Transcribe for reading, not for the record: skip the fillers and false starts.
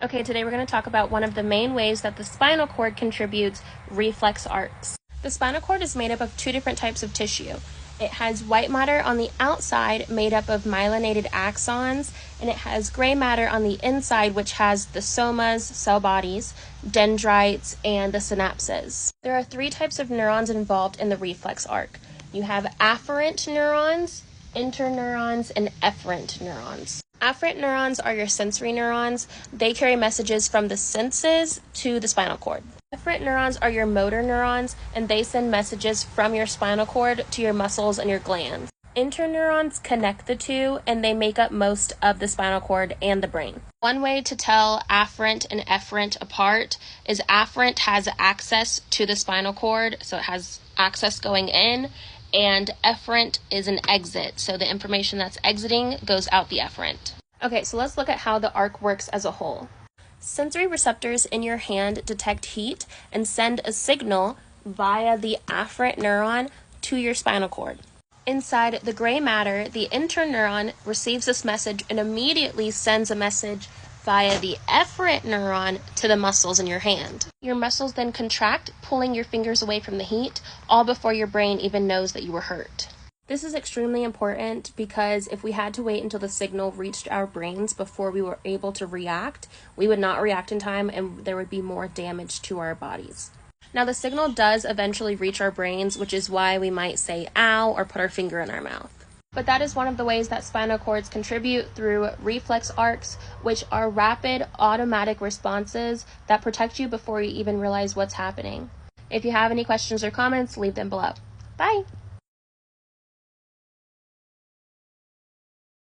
Okay, today we're going to talk about one of the main ways that the spinal cord contributes reflex arcs. The spinal cord is made up of two different types of tissue. It has white matter on the outside made up of myelinated axons, and it has gray matter on the inside which has the somas, cell bodies, dendrites, and the synapses. There are three types of neurons involved in the reflex arc. You have afferent neurons, interneurons, and efferent neurons. Afferent neurons are your sensory neurons. They carry messages from the senses to the spinal cord. Efferent neurons are your motor neurons, and they send messages from your spinal cord to your muscles and your glands. Interneurons connect the two, and they make up most of the spinal cord and the brain. One way to tell afferent and efferent apart is afferent has access to the spinal cord, so it has access going in, and efferent is an exit, so the information that's exiting goes out the efferent. Okay, so let's look at how the arc works as a whole. Sensory receptors in your hand detect heat and send a signal via the afferent neuron to your spinal cord. Inside the gray matter, the interneuron receives this message and immediately sends a message via the efferent neuron to the muscles in your hand. Your muscles then contract, pulling your fingers away from the heat, all before your brain even knows that you were hurt. This is extremely important because if we had to wait until the signal reached our brains before we were able to react, we would not react in time and there would be more damage to our bodies. Now, the signal does eventually reach our brains, which is why we might say ow or put our finger in our mouth. But that is one of the ways that spinal cords contribute through reflex arcs, which are rapid automatic responses that protect you before you even realize what's happening. If you have any questions or comments, leave them below. Bye!